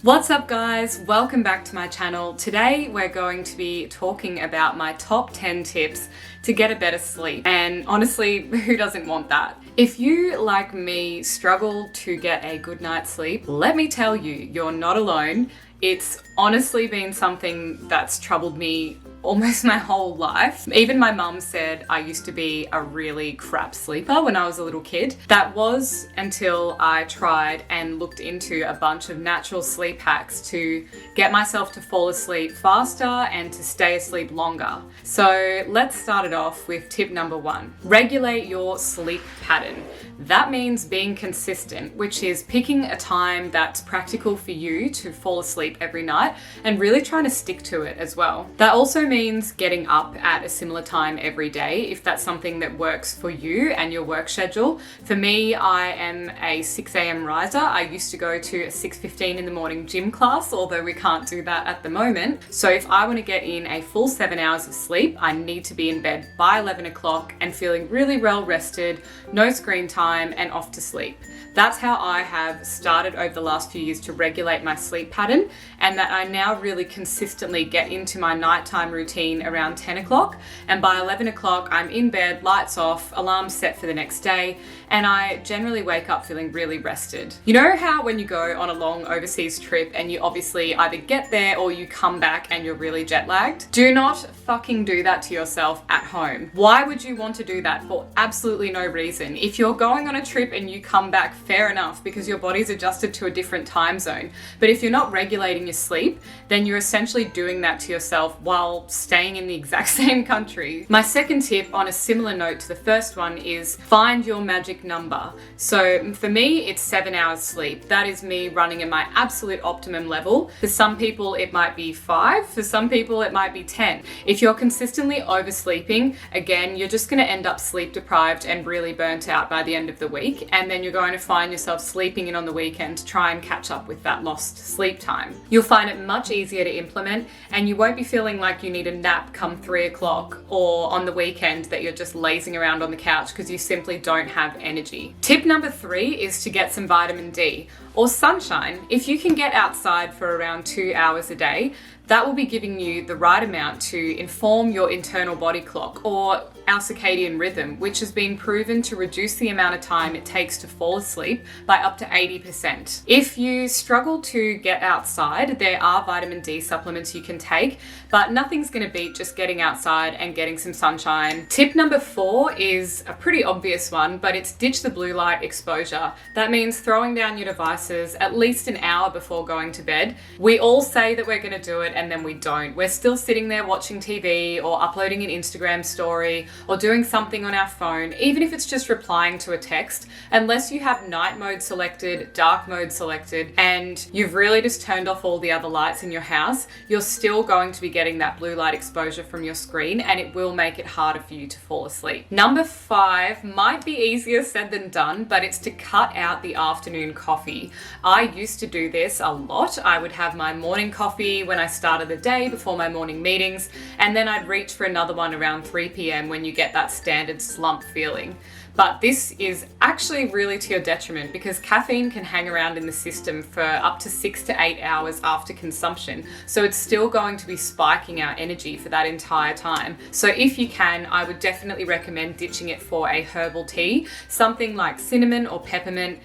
What's up guys? Welcome back to my channel. Today we're going to be talking about my top 10 tips to get a better sleep. And honestly, who doesn't want that? If you, like me, struggle to get a good night's sleep, let me tell you, you're not alone. It's honestly been something that's troubled me almost my whole life. Even my mum said I used to be a really crap sleeper when I was a little kid. That was until I tried and looked into a bunch of natural sleep hacks to get myself to fall asleep faster and to stay asleep longer. So let's start it off with tip number 1. Regulate your sleep pattern. That means being consistent, which is picking a time that's practical for you to fall asleep every night and really trying to stick to it as well. That also means getting up at a similar time every day if that's something that works for you and your work schedule. For me, I am a 6 a.m. riser. I used to go to a 6:15 in the morning gym class, although we can't do that at the moment. So if I want to get in a full 7 hours of sleep, I need to be in bed by 11 o'clock and feeling really well rested, no screen time, and off to sleep. That's how I have started over the last few years to regulate my sleep pattern, and that I now really consistently get into my nighttime routine around 10 o'clock, and by 11 o'clock I'm in bed, lights off, alarms set for the next day, and I generally wake up feeling really rested. You know how when you go on a long overseas trip and you obviously either get there or you come back and you're really jet lagged? Do not fucking do that to yourself at home. Why would you want to do that? For absolutely no reason. If you're going on a trip and you come back, fair enough, because your body's adjusted to a different time zone. But if you're not regulating your sleep, then you're essentially doing that to yourself while staying in the exact same country. My second tip, on a similar note to the first one, is find your magic number. So for me, it's 7 hours sleep. That is me running at my absolute optimum level. For some people, it might be 5. For some people, it might be 10. If you're consistently oversleeping, again, you're just going to end up sleep deprived and really burnt out by the end of the week. And then you're going to find yourself sleeping in on the weekend to try and catch up with that lost sleep time. You'll find it much easier to implement, and you won't be feeling like you need a nap come 3 o'clock or on the weekend that you're just lazing around on the couch because you simply don't have energy. Tip number 3 is to get some vitamin D or sunshine. If you can get outside for around 2 hours a day, that will be giving you the right amount to inform your internal body clock, or our circadian rhythm, which has been proven to reduce the amount of time it takes to fall asleep by up to 80%. If you struggle to get outside, there are vitamin D supplements you can take, but nothing's going to beat just getting outside and getting some sunshine. Tip number 4 is a pretty obvious one, but it's ditch the blue light exposure. That means throwing down your devices at least an hour before going to bed. We all say that we're going to do it, and then we don't. We're still sitting there watching TV or uploading an Instagram story or doing something on our phone, even if it's just replying to a text. Unless you have night mode selected, dark mode selected, and you've really just turned off all the other lights in your house, you're still going to be getting that blue light exposure from your screen, and it will make it harder for you to fall asleep. Number 5 might be easier said than done, but it's to cut out the afternoon coffee. I used to do this a lot. I would have my morning coffee when I started the day before my morning meetings, and then I'd reach for another one around 3 p.m. when you get that standard slump feeling. But this is actually really to your detriment, because caffeine can hang around in the system for up to 6 to 8 hours after consumption. So it's still going to be spiking our energy for that entire time. So if you can, I would definitely recommend ditching it for a herbal tea, something like cinnamon or peppermint.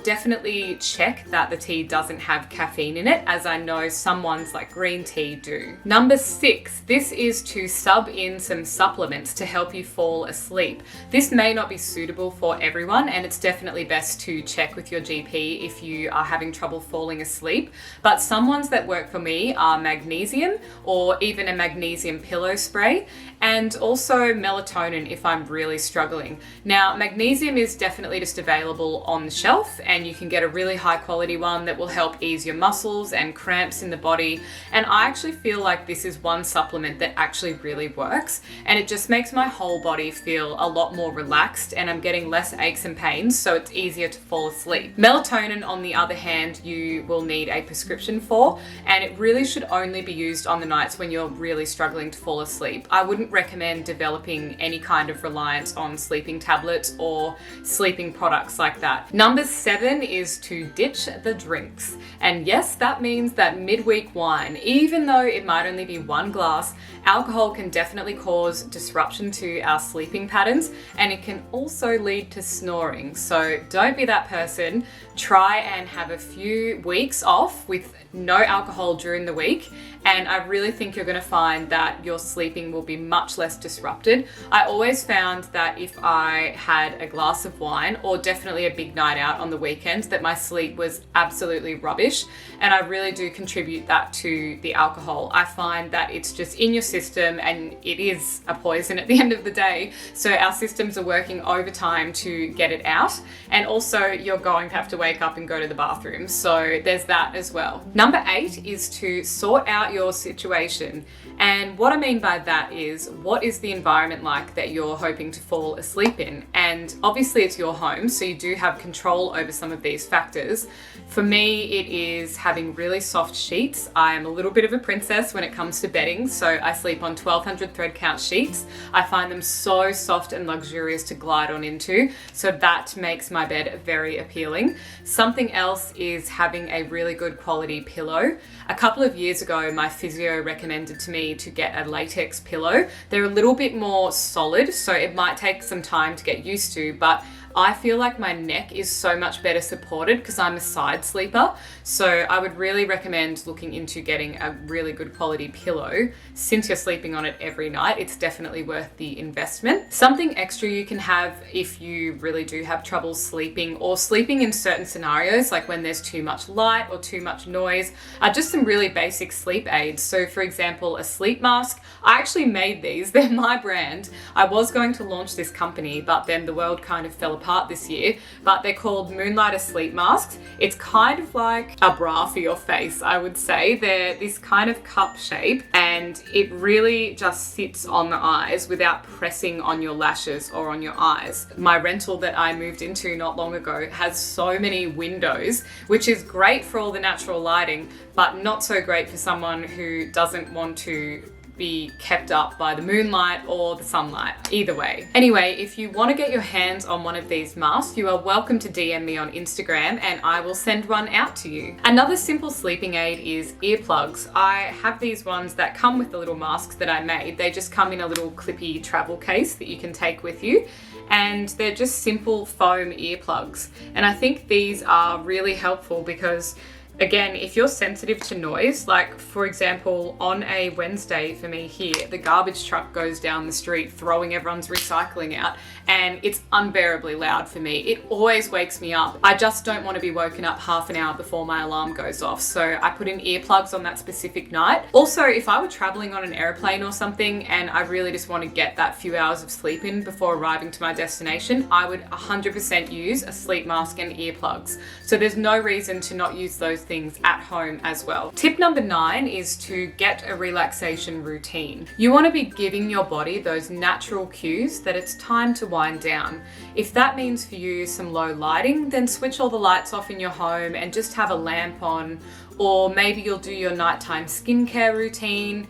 Definitely check that the tea doesn't have caffeine in it, as I know some ones like green tea do. Number 6, this is to sub in some supplements to help you fall asleep. This may not be suitable for everyone, and it's definitely best to check with your GP if you are having trouble falling asleep. But some ones that work for me are magnesium, or even a magnesium pillow spray, and also melatonin if I'm really struggling. Now, magnesium is definitely just available on the shelf, and you can get a really high quality one that will help ease your muscles and cramps in the body. And I actually feel like this is one supplement that actually really works, and it just makes my whole body feel a lot more relaxed, and I'm getting less aches and pains, so it's easier to fall asleep. Melatonin, on the other hand, you will need a prescription for, and it really should only be used on the nights when you're really struggling to fall asleep. I wouldn't recommend developing any kind of reliance on sleeping tablets or sleeping products like that. Number Number 7 is to ditch the drinks. And yes, that means that midweek wine, even though it might only be one glass, alcohol can definitely cause disruption to our sleeping patterns, and it can also lead to snoring. So don't be that person. Try and have a few weeks off with no alcohol during the week, and I really think you're going to find that your sleeping will be much less disrupted. I always found that if I had a glass of wine, or definitely a big night out on the weekend, that my sleep was absolutely rubbish, and I really do contribute that to the alcohol. I find that it's just in your system, and it is a poison at the end of the day, so our systems are working overtime to get it out, and also you're going to have to wake up and go to the bathroom, so there's that as well. Number 8 is to sort out your situation. And what I mean by that is, what is the environment like that you're hoping to fall asleep in? And obviously it's your home, so you do have control over some of these factors. For me, it is having really soft sheets. I am a little bit of a princess when it comes to bedding, so I sleep on 1200 thread count sheets. I find them so soft and luxurious to glide on into, so that makes my bed very appealing. Something else is having a really good quality pillow. A couple of years ago, my physio recommended to me to get a latex pillow. They're a little bit more solid, so it might take some time to get used to, but I feel like my neck is so much better supported because I'm a side sleeper. So I would really recommend looking into getting a really good quality pillow. Since you're sleeping on it every night, it's definitely worth the investment. Something extra you can have if you really do have trouble sleeping, or sleeping in certain scenarios, like when there's too much light or too much noise, are just some really basic sleep aids. So for example, a sleep mask. I actually made these, they're my brand. I was going to launch this company, but then the world kind of fell apart this year, but they're called Moonlighter sleep masks. It's kind of like a bra for your face, I would say. They're this kind of cup shape, and it really just sits on the eyes without pressing on your lashes or on your eyes. My rental that I moved into not long ago has so many windows, which is great for all the natural lighting, but not so great for someone who doesn't want to be kept up by the moonlight or the sunlight, either way. Anyway, if you want to get your hands on one of these masks, you are welcome to DM me on Instagram and I will send one out to you. Another simple sleeping aid is earplugs. I have these ones that come with the little masks that I made. They just come in a little clippy travel case that you can take with you, and they're just simple foam earplugs. And I think these are really helpful because, again, if you're sensitive to noise, like for example, on a Wednesday for me here, the garbage truck goes down the street throwing everyone's recycling out, and it's unbearably loud for me. It always wakes me up. I just don't want to be woken up half an hour before my alarm goes off, so I put in earplugs on that specific night. Also, if I were traveling on an airplane or something and I really just want to get that few hours of sleep in before arriving to my destination, I would 100% use a sleep mask and earplugs. So there's no reason to not use those things at home as well. Tip number 9 is to get a relaxation routine. You want to be giving your body those natural cues that it's time to wind down. If that means for you some low lighting, then switch all the lights off in your home and just have a lamp on, or maybe you'll do your nighttime skincare routine.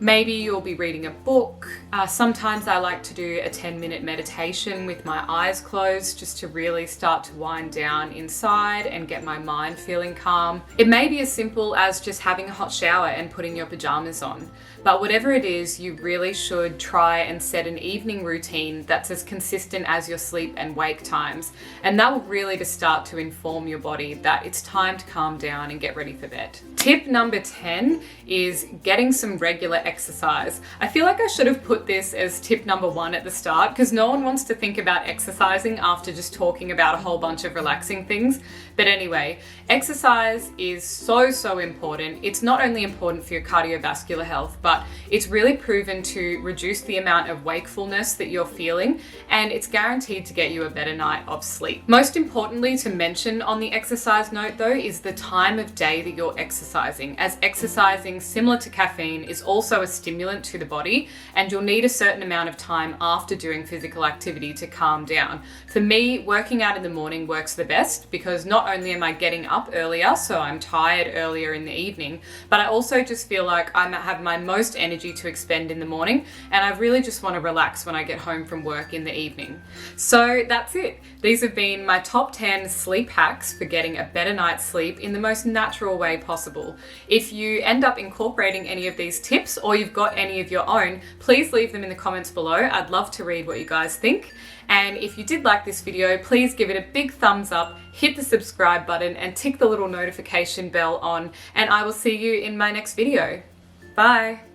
Maybe you'll be reading a book. Sometimes I like to do a 10-minute meditation with my eyes closed, just to really start to wind down inside and get my mind feeling calm. It may be as simple as just having a hot shower and putting your pajamas on. But whatever it is, you really should try and set an evening routine that's as consistent as your sleep and wake times. And that will really just start to inform your body that it's time to calm down and get ready for bed. Tip number 10 is getting some regular exercise. I feel like I should have put this as tip number 1 at the start, because no one wants to think about exercising after just talking about a whole bunch of relaxing things. But anyway, exercise is so important. It's not only important for your cardiovascular health, but it's really proven to reduce the amount of wakefulness that you're feeling, and it's guaranteed to get you a better night of sleep. Most importantly to mention on the exercise note though is the time of day that you're exercising, as exercising, similar to caffeine, is also also a stimulant to the body, and you'll need a certain amount of time after doing physical activity to calm down. For me, working out in the morning works the best because not only am I getting up earlier, so I'm tired earlier in the evening, but I also just feel like I have my most energy to expend in the morning, and I really just want to relax when I get home from work in the evening. So that's it. These have been my top 10 sleep hacks for getting a better night's sleep in the most natural way possible. If you end up incorporating any of these tips or you've got any of your own, please leave them in the comments below. I'd love to read what you guys think. And if you did like this video, please give it a big thumbs up, hit the subscribe button and tick the little notification bell on, and I will see you in my next video. Bye.